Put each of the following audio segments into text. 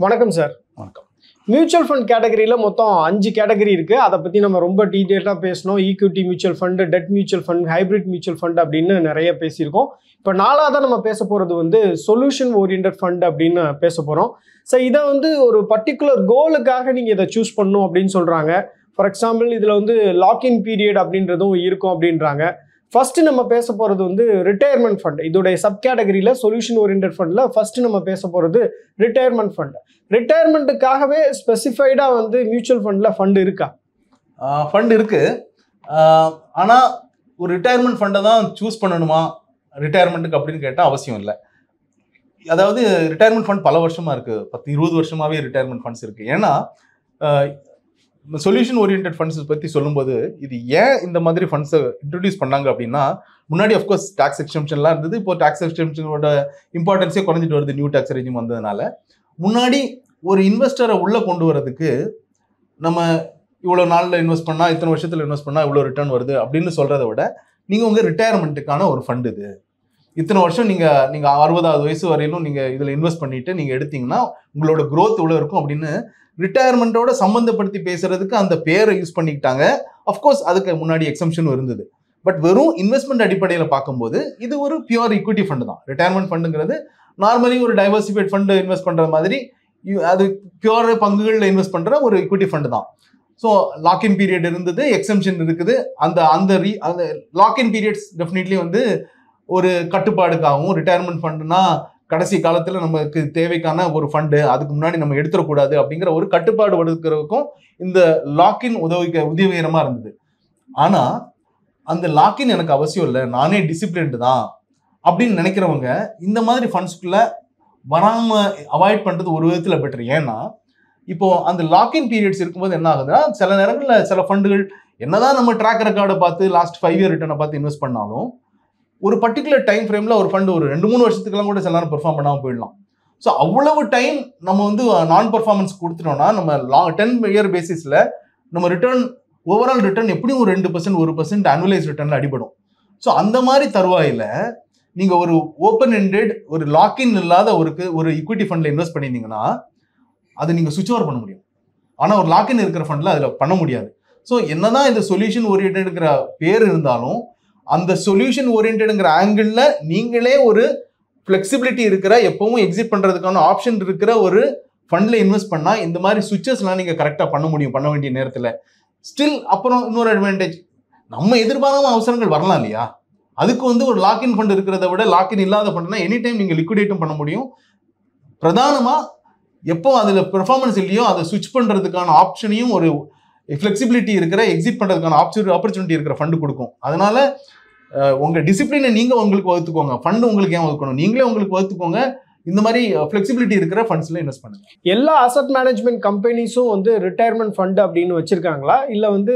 வணக்கம் சார். வணக்கம். Mutual fund கேட்டகரியில மொத்தம் 5 கேட்டகரி இருக்கு. அதை பத்தி நம்ம ரொம்ப டீடைலா பேசணும். Equity mutual fund, dead mutual fund, hybrid mutual fund அப்படின்னு நிறைய பேசியிருக்கோம். இப்போ நாலாவதா நம்ம பேச போறது வந்து சொல்யூஷன் ஓரியன்டட் ஃபண்ட் அப்படின்னு பேச போறோம். ஸோ இதை வந்து ஒரு பர்டிகுலர் கோலுக்காக நீங்க இதை சூஸ் பண்ணணும் அப்படின்னு சொல்றாங்க. ஃபார் எக்ஸாம்பிள் இதுல வந்து லாக்இன் பீரியட் அப்படின்றதும் இருக்கும் அப்படின்றாங்க. ஃபர்ஸ்ட் நம்ம பேச போறது வந்து ரிட்டையர்மெண்ட் ஃபண்ட். இதோடைய சப் கேட்டகரியில சொல்யூஷன் ஓரியன்டட் ஃபண்ட்ல ஃபர்ஸ்ட் நம்ம பேச போறது ரிட்டையர்மெண்ட் ஃபண்ட். ரிட்டையர்மெண்ட்டுக்காகவே ஸ்பெசிஃபைடா வந்து மியூச்சுவல் ஃபண்ட்ல ஃபண்ட் இருக்கா? ஃபண்ட் இருக்கு. ஆனால் ஒரு ரிட்டையர்மெண்ட் ஃபண்டை தான் சூஸ் பண்ணணுமா ரிட்டையர்மெண்ட்டுக்கு அப்படின்னு கேட்டால் அவசியம் இல்லை. அதாவது ரிட்டையர்மெண்ட் ஃபண்ட் பல வருஷமா இருக்கு, 10-20 வருஷமாவே ரிட்டையர்மெண்ட் ஃபண்ட்ஸ் இருக்கு. ஏன்னா சொல்யூஷன் ஓரியன்டட் ஃபண்ட்ஸ் பற்றி சொல்லும்போது இது ஏன் இந்த மாதிரி ஃபண்ட்ஸை இன்ட்ரடியூஸ் பண்ணாங்க அப்படின்னா, முன்னாடி அஃப்கோர்ஸ் டாக்ஸ் எக்ஸ்டெம்ஷன்லாம் இருந்தது. இப்போ டாக்ஸ் எக்ஸ்டெம்ஷனோட இம்பார்ட்டன்ஸே குறைஞ்சிட்டு வருது நியூ டாக்ஸ் ரெஜிம் வந்ததுனால. முன்னாடி ஒரு இன்வெஸ்டரை உள்ளே கொண்டு வரதுக்கு நம்ம இவ்வளோ நாளில் இன்வெஸ்ட் பண்ணால், இத்தனை வருஷத்தில் இன்வெஸ்ட் பண்ணால் இவ்வளோ ரிட்டர்ன் வருது அப்படின்னு சொல்கிறத விட, நீங்கள் உங்கள் ரிட்டையர்மெண்ட்டுக்கான ஒரு ஃபண்ட் இது, இத்தனை வருஷம் நீங்கள் 60வது வயசு வரையிலும் நீங்கள் இதில் இன்வெஸ்ட் பண்ணிட்டு நீங்கள் எடுத்தீங்கன்னா உங்களோட க்ரோத் இவ்வளோ இருக்கும் அப்படின்னு ரிட்டையர்மெண்ட்டோட சம்மந்தப்படுத்தி பேசுறதுக்கு அந்த பேரை யூஸ் பண்ணிக்கிட்டாங்க. அஃப்கோர்ஸ் அதுக்கு முன்னாடி எக்ஸம்ஷனும் இருந்தது. பட் வெறும் இன்வெஸ்ட்மெண்ட் அடிப்படையில் பார்க்கும்போது இது ஒரு பியூர் ஈக்விட்டி ஃபண்ட் தான். ரிட்டையர்மெண்ட் ஃபண்டுங்கிறது நார்மலி ஒரு டைவர்சிஃபைட் ஃபண்டு இன்வெஸ்ட் பண்ணுற மாதிரி, அது பியூர் பங்குகளில் இன்வெஸ்ட் பண்ணுற ஒரு ஈக்விட்டி ஃபண்டு தான். ஸோ லாக்இன் பீரியட் இருந்தது, எக்ஸம்ஷன் இருக்குது. அந்த லாக்இன் பீரியட்ஸ் டெஃபினெட்லி வந்து ஒரு கட்டுப்பாடுக்காகவும், ரிட்டையர்மெண்ட் ஃபண்டுனா கடைசி காலத்தில் நமக்கு தேவைக்கான ஒரு ஃபண்டு, அதுக்கு முன்னாடி நம்ம எடுத்துடக்கூடாது அப்படிங்கிற ஒரு கட்டுப்பாடு வடுக்கிறதுக்கும் இந்த லாக்இன் உதவிகரமாக இருந்தது. ஆனால் அந்த லாக்இன் எனக்கு அவசியம் இல்லை, நானே டிசிப்ளின்டு தான் அப்படின்னு நினைக்கிறவங்க இந்த மாதிரி ஃபண்ட்ஸ்குள்ளே வராமல் அவாய்ட் பண்ணுறது ஒரு விதத்தில் பெட்டர். ஏன்னா இப்போ அந்த லாக்இன் பீரியட்ஸ் இருக்கும்போது என்ன ஆகுதுன்னா, சில நேரங்களில் சில ஃபண்டுகள் என்னதான் நம்ம ட்ராக் ரெக்கார்டை பார்த்து லாஸ்ட் 5 இயர் ரிட்டர்னை பார்த்து இன்வெஸ்ட் பண்ணாலும் ஒரு பர்டிகுலர் டைம் ஃப்ரேமில் ஒரு ஃபண்டு ஒரு 2-3 வருஷத்துக்கெல்லாம் கூட சில நேரம் பெர்ஃபார்ம் பண்ணாமல் போயிடலாம். ஸோ அவ்வளவு டைம் நம்ம வந்து நான் பர்ஃபார்மன்ஸ் கொடுத்துட்டோம்னா நம்ம 10 இயர் பேசிஸில் நம்ம ரிட்டர்ன் ஓவரால் ரிட்டர்ன் எப்படியும் ஒரு 2%, 1% ஆனுவலைஸ் ரிட்டர்னில் அடிபடும். ஸோ அந்த மாதிரி தருவாயில் நீங்கள் ஒரு ஓப்பன் எண்டட் ஒரு லாக்இன் இல்லாத ஒரு ஈக்விட்டி ஃபண்டில் இன்வெஸ்ட் பண்ணியிருந்தீங்கன்னா அதை நீங்கள் சுவிட்ச் ஓவர் பண்ண முடியும். ஆனால் ஒரு லாக்இன் இருக்கிற ஃபண்டில் அதில் பண்ண முடியாது. ஸோ என்னதான் இந்த சொல்யூஷன் ஓரியன்டடுங்கிற பேர் இருந்தாலும் அந்த சொல்யூஷன் ஓரியன்டடுங்கிற ஆங்கிளில் நீங்களே ஒரு ஃப்ளெக்சிபிலிட்டி இருக்கிற, எப்பவும் எக்ஸிட் பண்ணுறதுக்கான ஆப்ஷன் இருக்கிற ஒரு ஃபண்டில் இன்வெஸ்ட் பண்ணால் இந்த மாதிரி சுவிச்சஸ்லாம் நீங்கள் கரெக்டாக பண்ண முடியும் பண்ண வேண்டிய நேரத்தில். ஸ்டில் அப்புறம் இன்னொரு அட்வான்டேஜ், நம்ம எதிர்பாராம அவசரங்கள் வரலாம் இல்லையா, அதுக்கு வந்து ஒரு லாக்இன் ஃபண்ட் இருக்கிறத விட லாக்இன் இல்லாத ஃபண்ட்னா எனி டைம் நீங்கள் லிக்விடேட்டும் பண்ண முடியும். பிரதானமாக எப்போ அதில் பெர்ஃபார்மன்ஸ் இல்லையோ அதை சுவிட்ச் பண்ணுறதுக்கான ஆப்ஷனையும் ஒரு ஃப்ளெக்சிபிலிட்டி இருக்கிற, எக்ஸிட் பண்ணுறதுக்கான ஆப்பர்ச்சுனிட்டி இருக்கிற ஃபண்டு கொடுக்கும். அதனால உங்கள் டிசிப்ளினை நீங்கள் உங்களுக்கு வகுத்துக்கோங்க, ஃபண்டு உங்களுக்கு ஏன் வகுக்கணும், நீங்களே உங்களுக்கு வகுத்துக்கோங்க. இந்த மாதிரி ஃப்ளெக்சிபிலிட்டி இருக்கிற ஃபண்ட்ஸில் இன்வெஸ்ட் பண்ணுங்க. எல்லா அசட் மேனேஜ்மெண்ட் கம்பெனிஸும் வந்து ரிட்டையர்மெண்ட் ஃபண்ட் அப்படின்னு வச்சிருக்காங்களா, இல்லை வந்து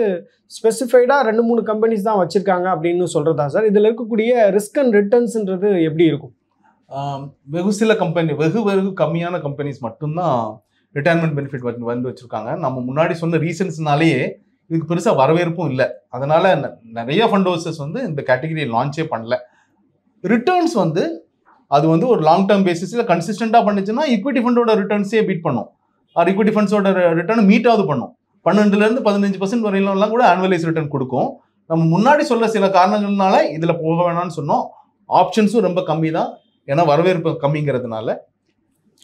ஸ்பெசிஃபைடாக 2-3 கம்பெனிஸ் தான் வச்சிருக்காங்க அப்படின்னு சொல்றதா சார்? இதில் இருக்கக்கூடிய ரிஸ்க் அண்ட் ரிட்டர்ன்ஸ்ன்றது எப்படி இருக்கும்? சில கம்பெனி வெகு கம்மியான கம்பெனிஸ் மட்டும்தான் ரிட்டையர்மெண்ட் பெனிஃபிட் வந்து வச்சுருக்காங்க. நம்ம முன்னாடி சொன்ன ரீசன்ஸ்னாலேயே இதுக்கு பெருசாக வரவேற்பும் இல்லை. அதனால் நிறைய ஃபண்ட் ஹவுசஸ் வந்து இந்த கேட்டகரியை லான்ச்சே பண்ணல. ரிட்டர்ன்ஸ் வந்து அது வந்து ஒரு லாங் டேர்ம் பேசிஸில் கன்சிஸ்டண்ட்டாக பண்ணிச்சுன்னா ஈக்விட்டி ஃபண்டோட ரிட்டர்ன்ஸே பீட் பண்ணும். ஈக்விட்டி ஃபண்ட்ஸோட ரிட்டர்ன் மீட்டாவது பண்ணும். 12-15% வரையிலாம் கூட ஆனுவலைஸ் ரிட்டர்ன் கொடுக்கும். நம்ம முன்னாடி சொல்ல சில காரணங்கள்னால இதில் போக வேணாம்னு சொன்னோம். ஆப்ஷன்ஸும் ரொம்ப கம்மி தான், ஏன்னா வரவேற்பு கம்மிங்கிறதுனால.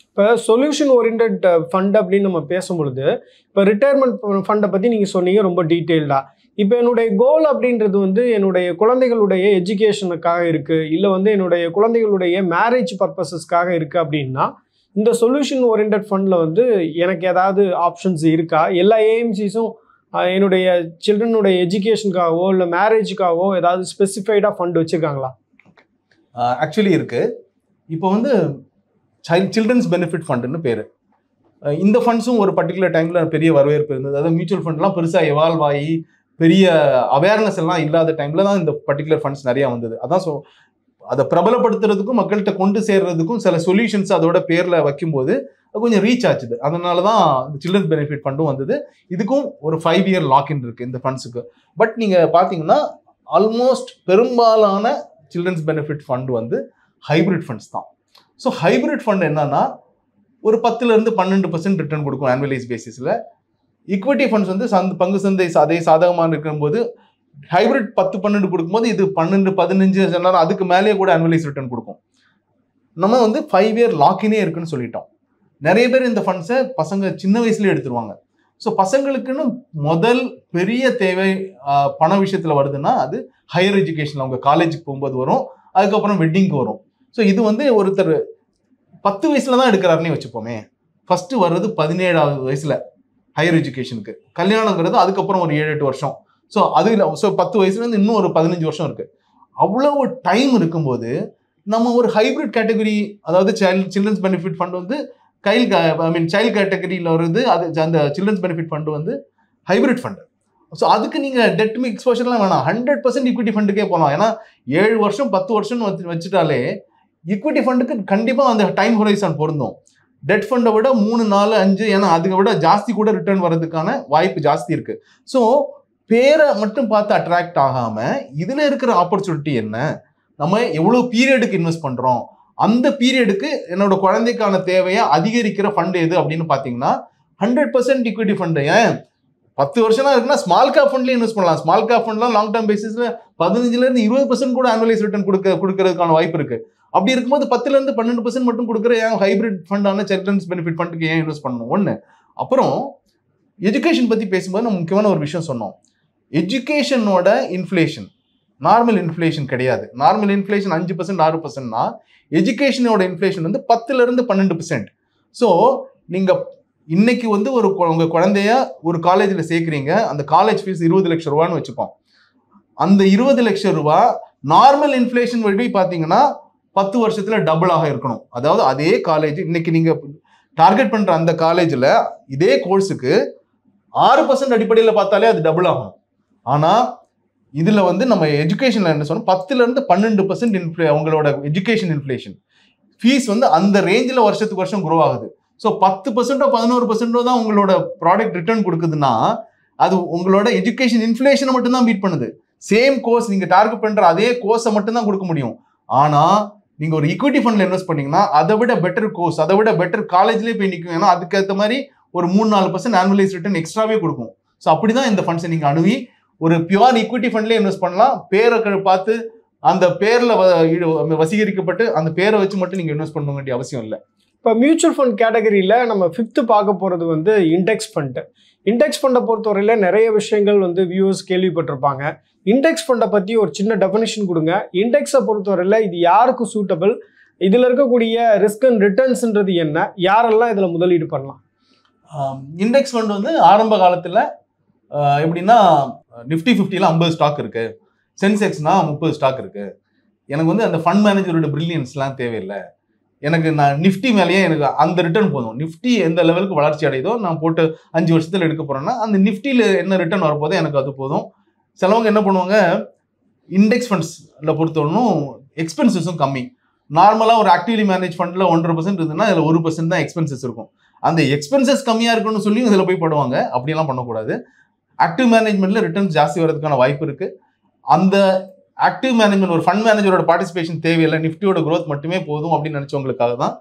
இப்போ சொல்யூஷன் ஓரியன்டட் ஃபண்ட் அப்படின்னு நம்ம பேசும்பொழுது, இப்போ ரிட்டையர்மெண்ட் ஃபண்டை பற்றி நீங்கள் சொன்னீங்க ரொம்ப டீட்டெயில்டாக. இப்போ என்னுடைய கோல் அப்படின்றது வந்து என்னுடைய குழந்தைகளுடைய எஜுகேஷனுக்காக இருக்குது, இல்லை வந்து என்னுடைய குழந்தைகளுடைய மேரேஜ் பர்பஸஸ்க்காக இருக்குது அப்படின்னா இந்த சொல்யூஷன் ஓரியன்டட் ஃபண்டில் வந்து எனக்கு ஏதாவது ஆப்ஷன்ஸ் இருக்கா? எல்லா ஏஎம்சிஸும் என்னுடைய சில்ட்ரனுடைய எஜுகேஷனுக்காகவோ இல்லை மேரேஜுக்காகவோ ஏதாவது ஸ்பெசிஃபைடாக ஃபண்ட் வச்சுருக்காங்களா? ஆக்சுவலி இருக்குது. இப்போ வந்து சில்ட்ரன்ஸ் பெனிஃபிட் ஃபண்டுன்னு பேர். இந்த ஃபண்ட்ஸும் ஒரு பர்டிகுலர் டைமில் பெரிய வரவேற்பு இருந்தது. அதாவது மியூச்சுவல் ஃபண்ட்லாம் பெருசாக எவால்வ் ஆகி பெரிய அவேர்னஸ் எல்லாம் இல்லாத டைமில் தான் இந்த பர்டிகுலர் ஃபண்ட்ஸ் நிறையா வந்தது. அதான் அதை பிரபலப்படுத்துறதுக்கும் மக்கள்கிட்ட கொண்டு சேர்றதுக்கும் சில சொல்யூஷன்ஸ் அதோட பேரில் வைக்கும்போது அது கொஞ்சம் ரீச் ஆச்சுது. அதனால தான் இந்த சில்ட்ரன்ஸ் பெனிஃபிட் ஃபண்டும் வந்தது. இதுக்கும் ஒரு 5 இயர் லாக்இன் இருக்குது இந்த ஃபண்ட்ஸுக்கு. பட் நீங்கள் பார்த்தீங்கன்னா ஆல்மோஸ்ட் பெரும்பாலான சில்ட்ரன்ஸ் பெனிஃபிட் ஃபண்ட் வந்து ஹைபிரிட் ஃபண்ட்ஸ் தான். ஸோ ஹைபிரிட் ஃபண்ட் என்னன்னா ஒரு 10% ரிட்டர்ன் கொடுக்கும் ஆனுவலைஸ் பேசிஸில். ஈக்விட்டி ஃபண்ட்ஸ் வந்து பங்கு சந்தை அதே சாதகமாக இருக்கும்போது ஹைபிரிட் 10-12 கொடுக்கும்போது இது 12-15 அதுக்கு மேலேயே கூட ஆனுவலைஸ் ரிட்டர்ன் கொடுக்கும். நம்ம வந்து 5 இயர் லாக்கினே இருக்குன்னு சொல்லிட்டோம். நிறைய பேர் இந்த ஃபண்ட்ஸை பசங்க சின்ன வயசுலேயே எடுத்துருவாங்க. ஸோ பசங்களுக்குன்னு முதல் பெரிய தேவை பண விஷயத்தில் வருதுன்னா அது ஹையர் எஜுகேஷன், அவங்க காலேஜுக்கு போகும்போது வரும், அதுக்கப்புறம் வெட்டிங்க்கு வரும். ஸோ இது வந்து ஒருத்தர் 10 வயசுல தான் எடுக்கிறாருன்னே வச்சுப்போமே. ஃபர்ஸ்ட் வர்றது 17வது வயசுல ஹையர் எஜுகேஷனுக்கு, கல்யாணங்கிறது அதுக்கப்புறம் ஒரு 7-8 வருஷம். ஸோ அது இல்லை. ஸோ 10 வயசுலேருந்து இன்னும் ஒரு 15 வருஷம் இருக்கு. அவ்வளவு டைம் இருக்கும்போது நம்ம ஒரு ஹைபிரிட் கேட்டகரி, அதாவது சில்ட்ரன்ஸ் பெனிஃபிட் ஃபண்ட் வந்து சைல்டு கேட்டகரியில் வருது. அது அந்த சில்ட்ரன்ஸ் பெனிஃபிட் ஃபண்ட் வந்து ஹைபிரிட் ஃபண்டு. ஸோ அதுக்கு நீங்கள் டெட் எக்ஸ்போஷர்லாம் வேணாம், 100% ஈக்விட்டி ஃபண்டுக்கே போகலாம். ஏன்னா 7 வருஷம் 10 வருஷம் வச்சுட்டாலே ஈக்விட்டி ஃபண்டுக்கு கண்டிப்பாக அந்த டைம் ஹொரைசன் பொருந்தும். டெட் ஃபண்டை விட 3, 4, 5, ஏன்னா அதை விட ஜாஸ்தி கூட ரிட்டர்ன் வர்றதுக்கான வாய்ப்பு ஜாஸ்தி இருக்கு. ஸோ பேரை மட்டும் பார்த்து அட்ராக்ட் ஆகாம இதுல இருக்கிற ஆப்பர்ச்சுனிட்டி என்ன, நம்ம எவ்வளவு பீரியடுக்கு இன்வெஸ்ட் பண்றோம், அந்த பீரியடுக்கு என்னோட குழந்தைக்கான தேவையை அதிகரிக்கிற ஃபண்ட் எது அப்படின்னு பாத்தீங்கன்னா 100% ஈக்விட்டி ஃபண்ட். ஏன் 10 வருஷம் இருக்குன்னா ஸ்மால் கேப் ஃபண்ட்லயே இன்வெஸ்ட் பண்ணலாம். ஸ்மால் கேப் ஃபண்ட்லாம் லாங் டேர்ம் பேசிஸ்ல 15-20% கூட ஆனுவலைஸ் ரிட்டர்ன் கொடுக்கறதுக்கான வாய்ப்பு இருக்கு. அப்படி இருக்கும்போது 10-12% மட்டும் கொடுக்குற ஏன் ஹைபிரிட் ஃபண்டான சில்ட்ரன்ஸ் பெனிஃபிட் ஃபண்டுக்கு ஏன் இன்வெஸ்ட் பண்ணணும்? ஒன்று. அப்புறம் எஜுகேஷன் பத்தி பேசும்போது நம்ம முக்கியமான ஒரு விஷயம் சொன்னோம். எஜுகேஷனோட இன்ஃப்ளேஷன் நார்மல் இன்ஃப்ளேஷன் கிடையாது. நார்மல் இன்ஃப்ளேஷன் 5%, 6%னா எஜுகேஷனோட இன்ஃப்ளேஷன் வந்து 10-12%. ஸோ நீங்க இன்னைக்கு வந்து உங்க குழந்தைய ஒரு காலேஜில் சேர்க்குறீங்க, அந்த காலேஜ் ஃபீஸ் 20 லட்சம் ரூபான்னு வச்சுப்போம். அந்த 20 லட்சம் ரூபாய் நார்மல் இன்ஃப்ளேஷன் வழி பார்த்தீங்கன்னா 10 வருஷத்துல டபுள் ஆக இருக்கணும். அதாவது அதே காலேஜ் இன்னைக்கு நீங்க டார்கெட் பண்ற அந்த காலேஜில் இதே கோர்ஸுக்கு 6% அடிப்படையில் பார்த்தாலே அது டபுள் ஆகும். ஆனா இதுல வந்து நம்ம எஜுகேஷன்ல என்ன சொன்னோம், 10-12% அவங்களோட எஜுகேஷன் இன்ஃப்ளேஷன் ஃபீஸ் வந்து அந்த ரேஞ்சில் வருஷத்துக்கு வருஷம் குரோ ஆகுது. ஸோ 10% 11% தான் உங்களோட ப்ராடக்ட் ரிட்டர்ன் கொடுக்குதுன்னா அது உங்களோட எஜுகேஷன் இன்ஃப்ளேஷனை மட்டும்தான் மீட் பண்ணுது. சேம் கோர்ஸ் நீங்க டார்கெட் பண்ற அதே கோர்ஸை மட்டும்தான் கொடுக்க முடியும். ஆனா நீங்க ஒரு ஈக்விட்டி ஃபண்ட்ல இன்வெஸ்ட் பண்ணீங்கன்னா அதை விட பெட்டர் கோர்ஸ், அதை விட பெட்டர் காலேஜ்லேயே போய் நிற்கும். ஏன்னா அதுக்கேற்ற மாதிரி ஒரு 3-4% ஆனுவலைஸ் ரிட்டர்ன் எக்ஸ்ட்ராவே கொடுக்கும். ஸோ அப்படிதான் இந்த ஃபண்ட்ஸை நீங்க அணுகி ஒரு பியூர் ஈக்விட்டி ஃபண்ட்லேயே இன்வெஸ்ட் பண்ணலாம். பேரை பார்த்து அந்த பேர்ல வசீகரிக்கப்பட்டு அந்த பேரை வச்சு மட்டும் நீங்க இன்வெஸ்ட் பண்ண வேண்டிய அவசியம் இல்லை. இப்போ மியூச்சுவல் ஃபண்ட் கேட்டகரியில் நம்ம 5th பார்க்க போகிறது வந்து இண்டெக்ஸ் ஃபண்டு. இண்டெக்ஸ் ஃபண்டை பொறுத்தவரையில் நிறைய விஷயங்கள் வந்து வியூவர்ஸ் கேள்விப்பட்டிருப்பாங்க. இண்டெக்ஸ் ஃபண்டை பற்றி ஒரு சின்ன டெஃபினிஷன் கொடுங்க. இண்டெக்ஸை பொறுத்தவரையில் இது யாருக்கு சூட்டபிள், இதில் இருக்கக்கூடிய ரிஸ்க் அண்ட் ரிட்டர்ன்ஸ்ன்றது என்ன, யாரெல்லாம் இதில் முதலீடு பண்ணலாம்? இண்டெக்ஸ் ஃபண்ட் வந்து ஆரம்ப காலத்தில் எப்படின்னா நிஃப்டி 50ல 50 ஸ்டாக் இருக்கு, சென்செக்ஸ்னா 30 ஸ்டாக் இருக்கு. எனக்கு வந்து அந்த ஃபண்ட் மேனேஜரோட பிரில்லியன்ஸ்லாம் தேவையில்லை, எனக்கு நான் நிஃப்டி மேலேயே எனக்கு அந்த ரிட்டர்ன் போதும். நிஃப்டி எந்த லெவலுக்கு வளர்ச்சி அடையுதோ நான் போட்டு 5 வருஷத்தில் எடுக்க போறேன்னா அந்த நிஃப்டியில் என்ன ரிட்டர்ன் வரப்போதோ எனக்கு அது போதும். சிலவங்க என்ன பண்ணுவாங்க, இண்டெக்ஸ் ஃபண்ட்ஸில் பொறுத்தவரைக்கும் எக்ஸ்பென்சஸும் கம்மி. நார்மலாக ஒரு ஆக்டிவ்லி மேனேஜ் ஃபண்டில் 1.5% இருந்ததுன்னா அதில் 1% தான் எக்ஸ்பென்சஸ் இருக்கும். அந்த எக்ஸ்பென்சஸ் கம்மியாக இருக்குன்னு சொல்லி இதில் போய் போடுவாங்க. அப்படியெல்லாம் பண்ணக்கூடாது. ஆக்டிவ் மேனேஜ்மெண்ட்டில் ரிட்டர்ன்ஸ் ஜாஸ்தி வரதுக்கான வாய்ப்பு இருக்குது. அந்த ஆக்டிவ் மேனேஜ்மெண்ட் ஒரு ஃபண்ட் மேனேஜரோட பார்ட்டிசிபேஷன் தேவையில்லை, நிஃப்டியோட க்ரோத் மட்டுமே போதும் அப்படின்னு நினச்சவங்களுக்காக தான்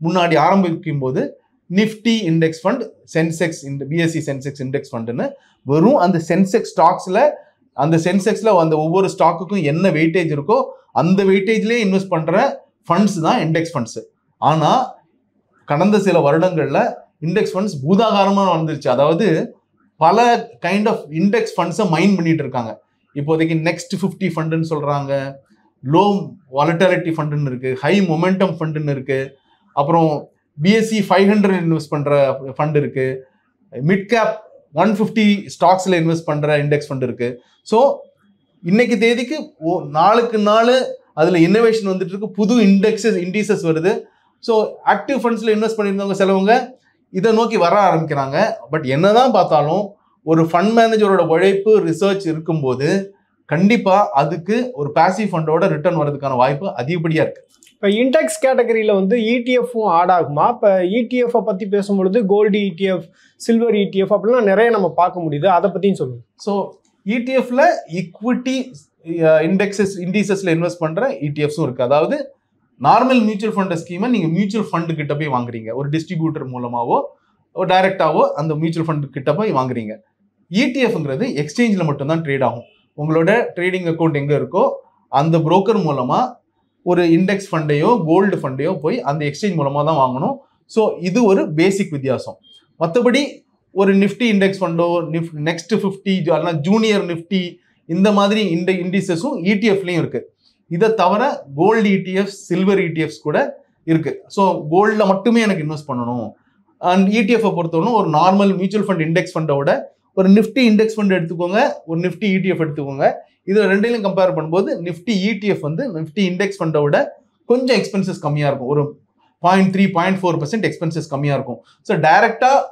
முன்னாடி ஆரம்பிக்கும் போது Nifty index fund, Sensex BSE Sensex index ஃபண்டுன்னு வெறும் அந்த சென்செக்ஸ் ஸ்டாக்ஸில் அந்த சென்செக்ஸில் அந்த ஒவ்வொரு ஸ்டாக்குக்கும் என்ன வெயிட்டேஜ் இருக்கோ அந்த வெயிட்டேஜ்லேயே இன்வெஸ்ட் பண்ணுற ஃபண்ட்ஸ் தான் இண்டெக்ஸ் ஃபண்ட்ஸு. ஆனால் கடந்த சில வருடங்களில் இண்டெக்ஸ் ஃபண்ட்ஸ் பூதாகாரமாக வந்துருச்சு. அதாவது பல கைண்ட் ஆஃப் இண்டெக்ஸ் ஃபண்ட்ஸை மைண்ட் பண்ணிட்டு இருக்காங்க. இப்போதைக்கு நெக்ஸ்ட் 50 ஃபண்டுன்னு சொல்கிறாங்க, லோ வாலட்டாலிட்டி ஃபண்டுன்னு இருக்குது, ஹை மொமெண்டம் ஃபண்டுன்னு இருக்குது, அப்புறம் பிஎஸ்சி 500 இன்வெஸ்ட் பண்ணுற ஃபண்ட் இருக்குது, மிட் கேப் 150 ஸ்டாக்ஸில் இன்வெஸ்ட் பண்ணுற இண்டெக்ஸ் ஃபண்ட் இருக்குது. ஸோ இன்னைக்கு தேதிக்கு நாளுக்கு நாள் அதில் இன்னோவேஷன் வந்துட்டு இருக்கு, புது இண்டீசஸ் வருது. ஸோ ஆக்டிவ் ஃபண்ட்ஸில் இன்வெஸ்ட் பண்ணியிருந்தவங்க சிலவங்க இதை நோக்கி வர ஆரம்பிக்கிறாங்க. பட் என்னதான் பார்த்தாலும் ஒரு ஃபண்ட் மேனேஜரோட உழைப்பு ரிசர்ச் இருக்கும்போது கண்டிப்பாக அதுக்கு ஒரு பாசிவ் ஃபண்டோட ரிட்டர்ன் வரதுக்கான வாய்ப்பு அதிகப்படியாக இருக்குது. இப்போ இண்டெக்ஸ் கேட்டகரியில் வந்து இடிஎஃப்பும் ஆட் ஆகுமா? இப்போ இடிஎஃப்பை பற்றி பேசும்பொழுது கோல்டு இடிஎஃப், சில்வர் இடிஎஃப் அப்படிலாம் நிறைய நம்ம பார்க்க முடியுது, அதை பற்றியும் சொல்லுங்கள். ஸோ இடிஎஃப்ல ஈக்விட்டி இண்டெக்ஸஸ் இண்டீசஸில் இன்வெஸ்ட் பண்ணுற இடிஎஃப்ஸும் இருக்குது. அதாவது நார்மல் மியூச்சுவல் ஃபண்ட் ஸ்கீமை நீங்கள் மியூச்சுவல் ஃபண்டு கிட்ட போய் வாங்குறீங்க, ஒரு டிஸ்ட்ரிபியூட்டர் மூலமாவோ டைரெக்டாவோ அந்த மியூச்சுவல் ஃபண்ட் கிட்ட போய் வாங்குறீங்க. இடிஎஃப்ங்கிறது எக்ஸ்சேஞ்சில் மட்டும்தான் ட்ரேட் ஆகும். உங்களோட ட்ரேடிங் அக்கௌண்ட் எங்கே இருக்கோ அந்த புரோக்கர் மூலமாக ஒரு இண்டெக்ஸ் ஃபண்டையோ கோல்டு ஃபண்டையோ போய் அந்த எக்ஸ்சேஞ்ச் மூலமாக தான் வாங்கணும். ஸோ இது ஒரு பேசிக் வித்தியாசம். மற்றபடி ஒரு நிஃப்டி இண்டெக்ஸ் ஃபண்டோ நெக்ஸ்ட் 50 அல்லனா ஜூனியர் நிஃப்டி இந்த மாதிரி இண்டிசஸும் இடிஎஃப்லையும் இருக்குது. இதை தவிர கோல்டு இடிஎஃப்ஸ், சில்வர் இடிஎஃப்ஸ் கூட இருக்குது. ஸோ கோல்டில் மட்டுமே எனக்கு இன்வெஸ்ட் பண்ணணும். அண்ட் இடிஎஃப்பை பொறுத்தவரை ஒரு நார்மல் மியூச்சுவல் ஃபண்ட் இண்டெக்ஸ் ஃபண்டோட ஒரு நிஃப்டி இண்டெக்ஸ் ஃபண்ட் எடுத்துக்கோங்க, ஒரு நிஃப்டி இடிஎஃப் எடுத்துக்கோங்க. இதில் ரெண்டையும் கம்பேர் பண்ணும்போது நிஃப்டி இடிஎஃப் வந்து நிஃப்டி இண்டெக்ஸ் ஃபண்டை விட கொஞ்சம் எக்ஸ்பென்சஸ் கம்மியாக இருக்கும். ஒரு 0.3-0.4% எக்ஸ்பென்சஸ் கம்மியாக இருக்கும். ஸோ டைரெக்டாக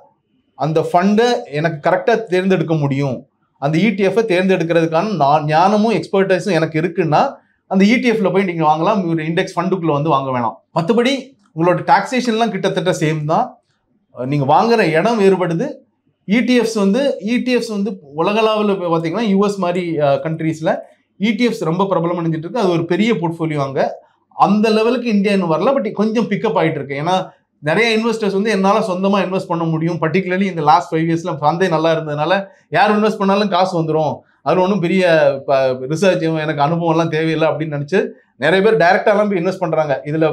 அந்த ஃபண்டை எனக்கு கரெக்டாக தேர்ந்தெடுக்க முடியும், அந்த இடிஎஃப்பை தேர்ந்தெடுக்கிறதுக்கான ஞானமும் எக்ஸ்பர்டைஸும் எனக்கு இருக்குன்னா அந்த இடிஎஃப்ல போய் நீங்கள் வாங்கலாம். ஒரு இண்டெக்ஸ் ஃபண்டுக்குள்ளே வந்து வாங்க வேணாம். மற்றபடி உங்களோட டாக்ஸேஷன்லாம் கிட்டத்தட்ட சேம் தான். நீங்கள் வாங்குற இடம் வேறுபடுது. இடிஎஃப்ஸ் வந்து உலகளவில் பார்த்தீங்கன்னா யூஎஸ் மாதிரி கண்ட்ரீஸில் இடிஎஃப்ஸ் ரொம்ப பிரபலம் அடைஞ்சிட்டு இருக்கு. அது ஒரு பெரிய போர்ட்ஃபோலியோ. அங்கே அந்த லெவலுக்கு இந்தியா இன்னும் வரல, பட் கொஞ்சம் பிக்கப் ஆகிட்டு இருக்கு. ஏன்னா நிறைய இன்வெஸ்டர்ஸ் வந்து என்னால் சொந்தமாக இன்வெஸ்ட் பண்ண முடியும், பர்டிகுலர்லி இந்த லாஸ்ட் 5 இயர்ஸ்ல சந்தை நல்லா இருந்ததுனால யார் இன்வெஸ்ட் பண்ணாலும் காசு வந்துடும், அது ஒன்றும் பெரிய ரிசர்ச் எனக்கு அனுபவம்லாம் தேவையில்லை அப்படின்னு நினச்சி நிறைய பேர் டைரெக்டாலாம் போய் இன்வெஸ்ட் பண்ணுறாங்க. இதில்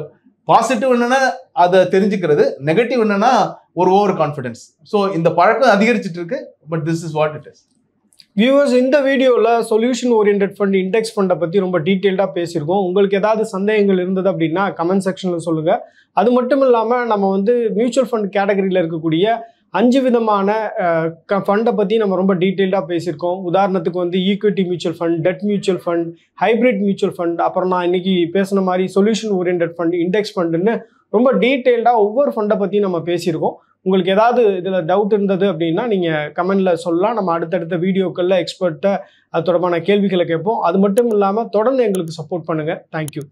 பாசிட்டிவ் என்னன்னா அதை தெரிஞ்சுக்கிறது, நெகட்டிவ் என்னன்னா ஒரு ஓவர் கான்ஃபிடன்ஸ். ஸோ இந்த பழக்கம் அதிகரிச்சுட்டு இருக்கு. But this is what it is. Viewers, இந்த வீடியோவில் சொல்யூஷன் ஓரியன்ட் ஃபண்ட், இண்டெக்ஸ் ஃபண்டை பற்றி ரொம்ப டீட்டெயில்டாக பேசியிருக்கோம். உங்களுக்கு ஏதாவது சந்தேகங்கள் இருந்தது அப்படின்னா கமெண்ட் செக்ஷனில் சொல்லுங்கள். அது மட்டும் இல்லாமல் நம்ம வந்து மியூச்சுவல் ஃபண்ட் கேட்டகரியில் இருக்கக்கூடிய 5 விதமான ஃபண்டை பற்றி நம்ம ரொம்ப டீட்டெயில்டாக பேசியிருக்கோம். உதாரணத்துக்கு வந்து equity mutual fund, dead mutual fund, hybrid mutual fund, அப்புறம் நான் இன்னைக்கு பேசின மாதிரி சொல்யூஷன் ஓரியன்ட் ஃபண்ட், இண்டெக்ஸ் ஃபண்டுன்னு ரொம்ப டீட்டெயில்டாக ஒவ்வொரு ஃபண்டை பற்றி நம்ம பேசியிருக்கோம். உங்களுக்கு ஏதாவது இதில் டவுட் இருந்தது அப்படின்னா நீங்கள் கமெண்டில் சொல்லலாம். நம்ம அடுத்தடுத்த வீடியோக்களில் எக்ஸ்பர்ட்டை அது தொடர்பான கேள்விகளை கேட்போம். அது மட்டும் இல்லாமல் தொடர்ந்து எங்களுக்கு சப்போர்ட் பண்ணுங்கள். தேங்க்யூ.